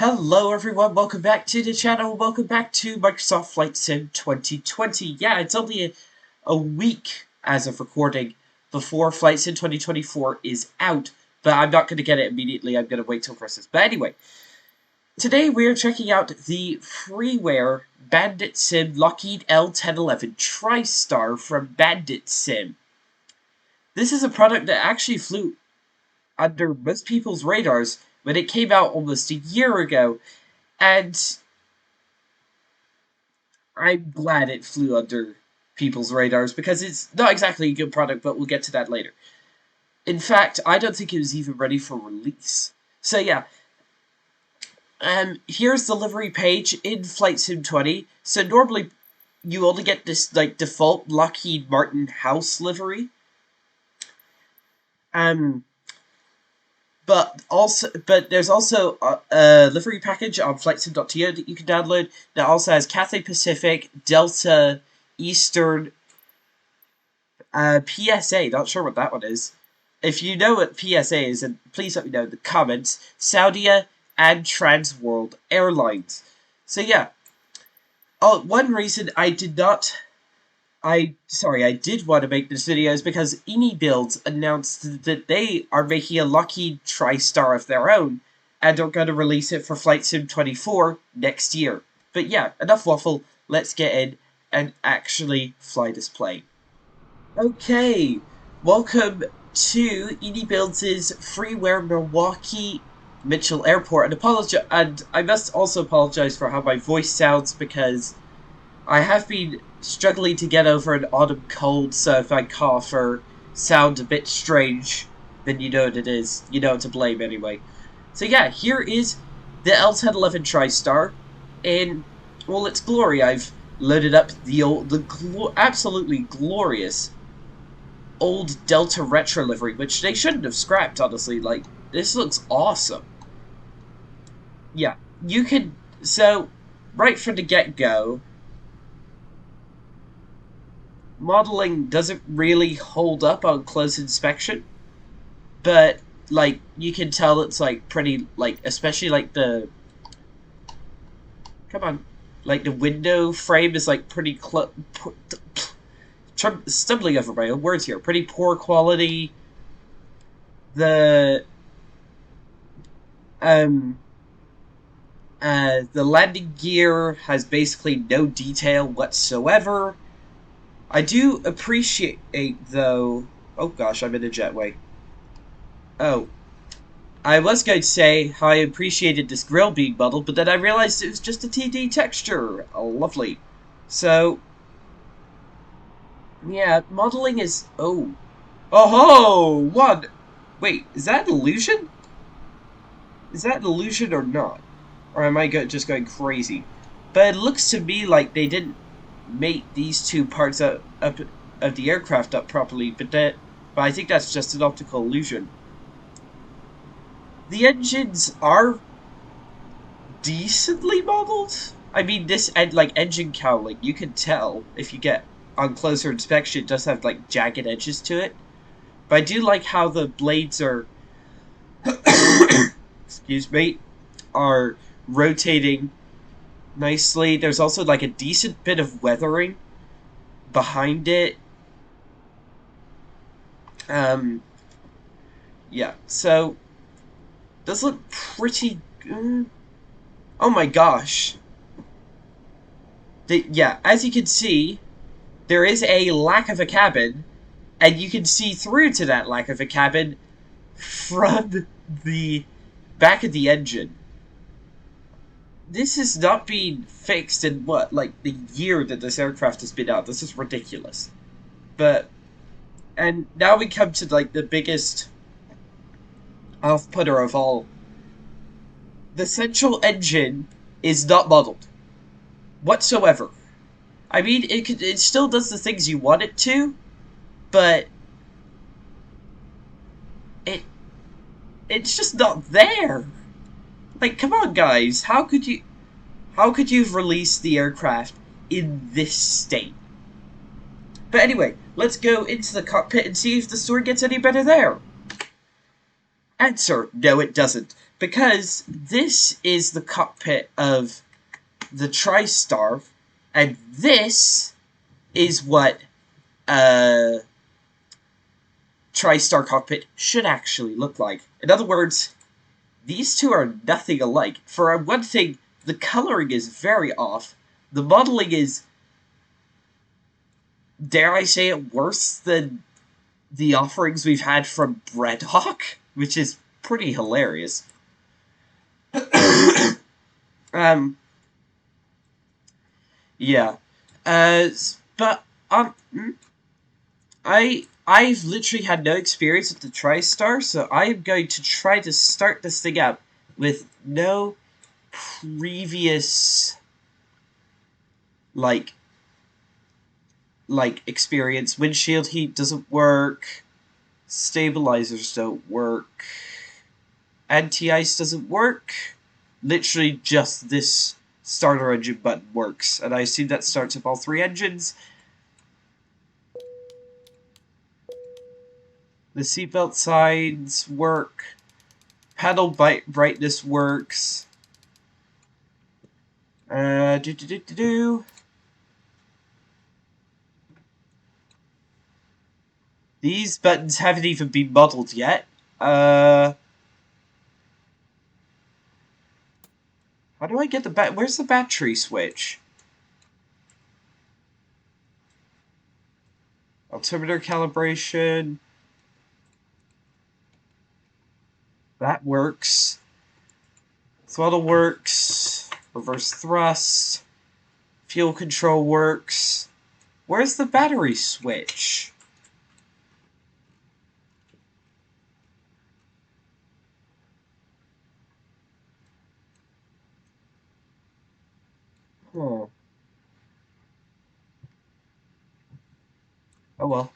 Hello everyone, welcome back to the channel, welcome back to Microsoft Flight Sim 2020. Yeah, it's only a week as of recording before Flight Sim 2024 is out, but I'm not going to get it immediately, I'm going to wait till Christmas. But anyway, today we're checking out the Freeware BanditSim Lockheed L-1011 TriStar from BanditSim. This is a product that actually flew under most people's radars when it came out almost a year ago, and I'm glad it flew under people's radars because it's not exactly a good product, but we'll get to that later. In fact, I don't think it was even ready for release. So yeah, here's the livery page in Flight Sim 20. So normally you only get this like default Lockheed Martin house livery. But there's also a livery package on flightsim.to that you can download that also has Cathay Pacific, Delta, Eastern, PSA. Not sure what that one is. If you know what PSA is, then please let me know in the comments. Saudia and Transworld Airlines. So yeah. Oh, one reason I did want to make this video is because Builds announced that they are making a Lockheed TriStar of their own, and are going to release it for Flight Sim 24 next year. But yeah, enough waffle, let's get in and actually fly this plane. Okay, welcome to Builds' Freeware Milwaukee Mitchell Airport, and I must also apologize for how my voice sounds because I have been struggling to get over an autumn cold, so if I cough or sound a bit strange, then you know what it is. You know what to blame anyway. So yeah, here is the L-1011 TriStar in all its glory. I've loaded up the absolutely glorious old Delta Retro livery, which they shouldn't have scrapped, honestly. Like, this looks awesome. Yeah, you can... So, right from the get-go, modeling doesn't really hold up on close inspection, but like you can tell it's like pretty, like, especially like the the window frame is like pretty stumbling over my own words here. Pretty poor quality. The the landing gear has basically no detail whatsoever. I do appreciate, though... Oh gosh, I'm in a jetway. Oh. I was going to say how I appreciated this grill being modeled, but then I realized it was just a 2D texture. Oh, lovely. So... Yeah, modeling is... Oh. Oh-ho! What? Wait, is that an illusion? Is that an illusion or not? Or am I just going crazy? But it looks to me like they didn't make these two parts of the aircraft up properly, but I think that's just an optical illusion. The engines are decently modeled. I mean, this engine cowling, you can tell if you get on closer inspection, it does have like jagged edges to it. But I do like how the blades are, excuse me, are rotating nicely. There's also like a decent bit of weathering behind it. Yeah, so does look pretty good. Oh my gosh. Yeah, as you can see, there is a lack of a cabin, and you can see through to that lack of a cabin from the back of the engine. This is not being fixed in what, like the year that this aircraft has been out. This is ridiculous. And now we come to like the biggest off-putter of all. The central engine is not modeled whatsoever. I mean, it still does the things you want it to, but it's just not there. Like, come on, guys, how could you have released the aircraft in this state? But anyway, let's go into the cockpit and see if the story gets any better there. Answer: no, it doesn't. because this is the cockpit of the TriStar, and this is what TriStar cockpit should actually look like. In other words, these two are nothing alike. For one thing, the coloring is very off. The modeling is, dare I say it, worse than the offerings we've had from Breadhawk, which is pretty hilarious. Yeah. But I've literally had no experience with the TriStar, so I'm going to try to start this thing out with no previous like experience. Windshield heat doesn't work. Stabilizers don't work. Anti-ice doesn't work. Literally just this starter engine button works, and I assume that starts up all three engines. The seatbelt signs work. Panel brightness works. These buttons haven't even been modeled yet. How do I get the where's the battery switch? Altimeter calibration. That works. Throttle works. Reverse thrust. Fuel control works. Where's the battery switch? Oh. Oh well.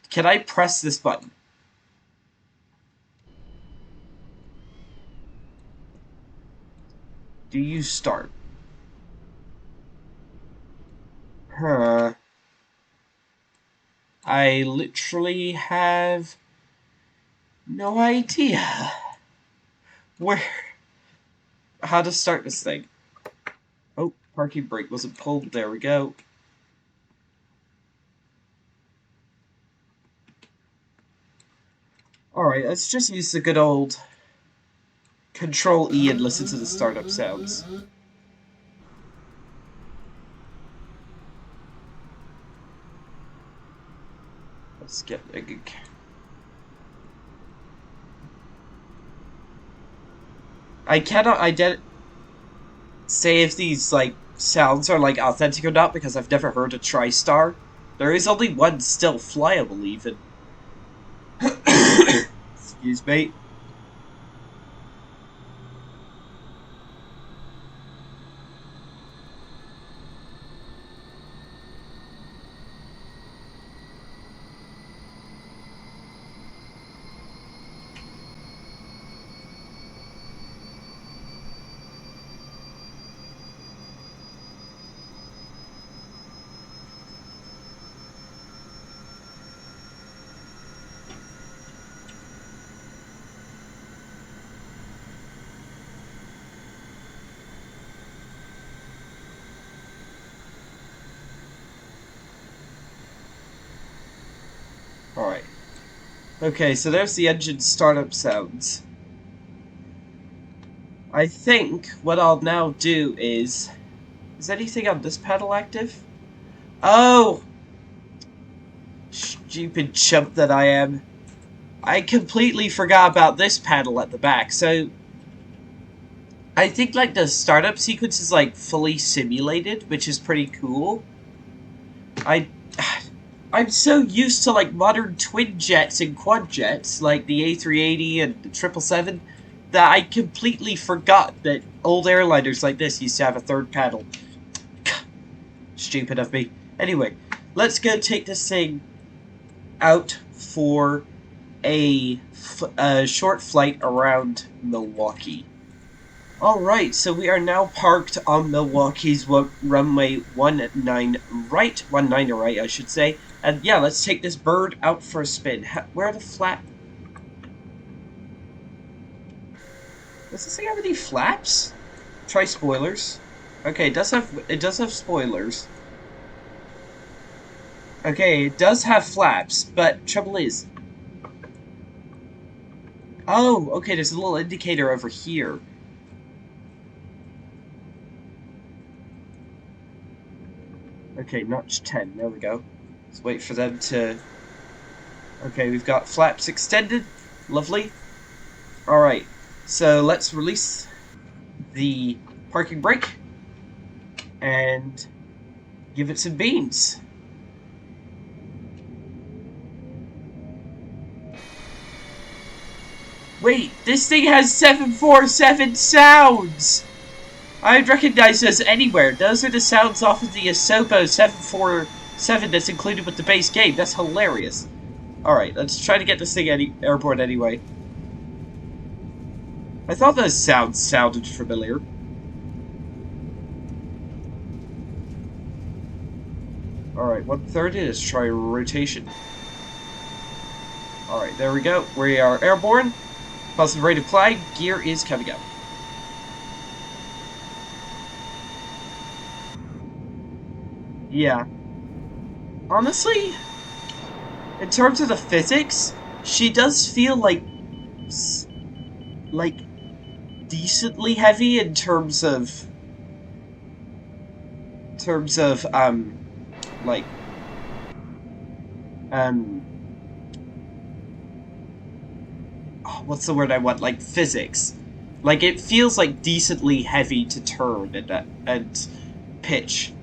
Can I press this button? Do you start? Huh. I literally have no idea how to start this thing. Oh, parking brake wasn't pulled. There we go. Alright, let's just use the good old Control E and listen to the startup sounds. Let's get a good... I cannot say if these, sounds are, authentic or not, because I've never heard a TriStar. There is only one still flyable, even. Excuse me. Alright. Okay, so there's the engine startup sounds. I think what I'll now do is... Is anything on this pedal active? Oh! Stupid chump that I am. I completely forgot about this pedal at the back, so... I think, the startup sequence is, fully simulated, which is pretty cool. I'm so used to, modern twin jets and quad jets, like the A380 and the 777, that I completely forgot that old airliners like this used to have a third pedal. Stupid of me. Anyway, let's go take this thing out for a short flight around Milwaukee. Alright, so we are now parked on Milwaukee's runway 19 right, I should say. And yeah, let's take this bird out for a spin. Where are the Does this thing have any flaps? Try spoilers. Okay, it does have spoilers. Okay, it does have flaps, but trouble is... Oh, okay, there's a little indicator over here. Okay, notch 10, there we go. Let's wait for them to... Okay, we've got flaps extended. Lovely. Alright, so let's release the parking brake and give it some beans. Wait, this thing has 747 sounds! I'd recognize those anywhere. Those are the sounds off of the Asobo 747 that's included with the base game. That's hilarious. Alright, let's try to get this thing airborne anyway. I thought those sounds sounded familiar. Alright, 130 is try rotation. Alright, there we go. We are airborne. Positive rate of climb. Gear is coming up. Yeah. Honestly, in terms of the physics, she does feel like decently heavy in terms of what's the word I want? Like physics. Like it feels like decently heavy to turn and pitch.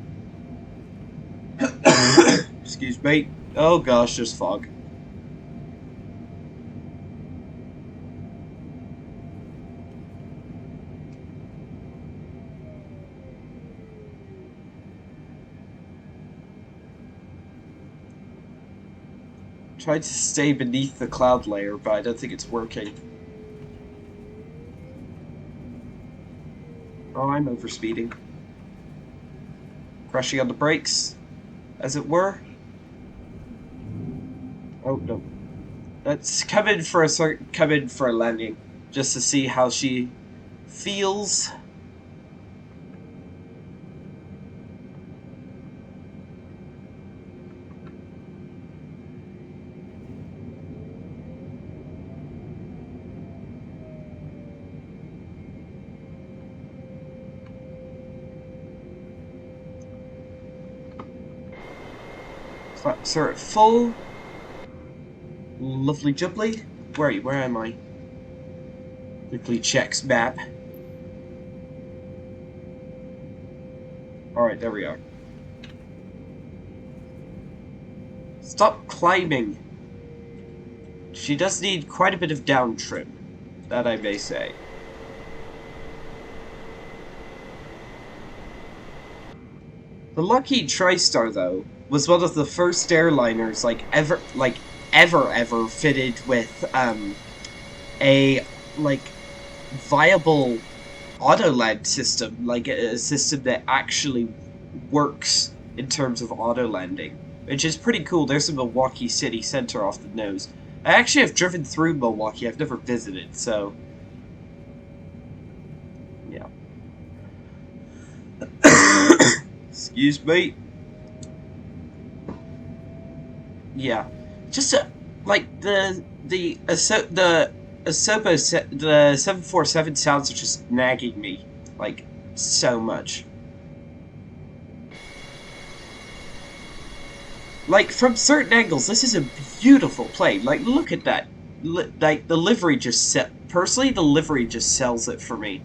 Excuse me. Oh gosh, there's fog. Tried to stay beneath the cloud layer, but I don't think it's working. Oh, I'm overspeeding. Crushing on the brakes, as it were. Oh no. Let's come in for a landing, just to see how she feels. Flaps are at full. Lovely jubbly. Where are you? Where am I? Quickly checks map. Alright, there we are. Stop climbing. She does need quite a bit of down trim. That I may say. The Lockheed TriStar, though, was one of the first airliners ever fitted with a viable auto-land system, like a system that actually works in terms of auto-landing, which is pretty cool. There's the Milwaukee city center off the nose. I actually have driven through Milwaukee. I've never visited, so yeah. Excuse me. Yeah, just like the Asobo the 747 sounds are just nagging me like so much. Like from certain angles, this is a beautiful plane. Like look at that. Like the livery just personally, the livery just sells it for me.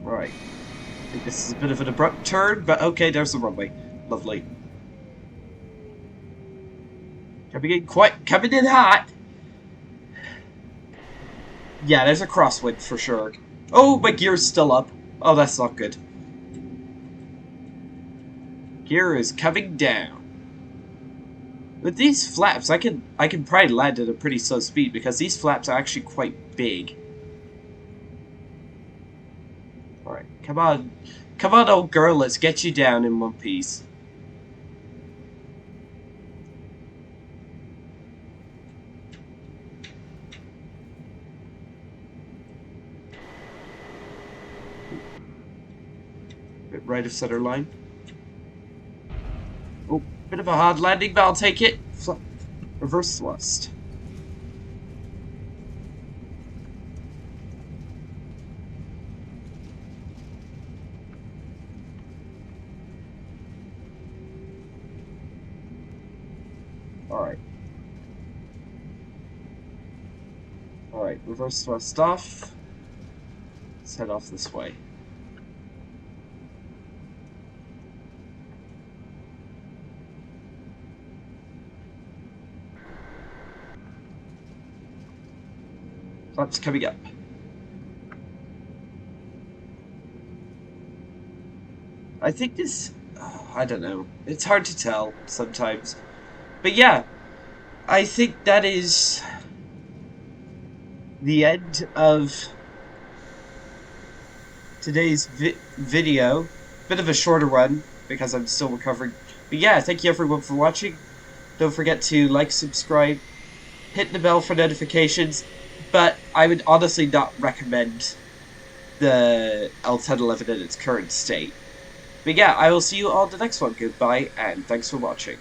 Right. I think this is a bit of an abrupt turn, but okay, there's the runway. Lovely. Coming in hot. Yeah, there's a crosswind for sure. Oh, my gear's still up. Oh, that's not good. Gear is coming down. With these flaps, I can probably land at a pretty slow speed because these flaps are actually quite big. Alright, come on. Come on, old girl, let's get you down in one piece. right of center line. Oh, bit of a hard landing, but I'll take it. Reverse thrust. Alright. Alright, reverse thrust off. Let's head off this way. Flaps coming up. I think this... I don't know. It's hard to tell sometimes. But yeah, I think that is the end of today's video. Bit of a shorter one because I'm still recovering. But yeah, thank you everyone for watching. Don't forget to like, subscribe, hit the bell for notifications. But I would honestly not recommend the L-1011 in its current state. But yeah, I will see you all in the next one. Goodbye, and thanks for watching.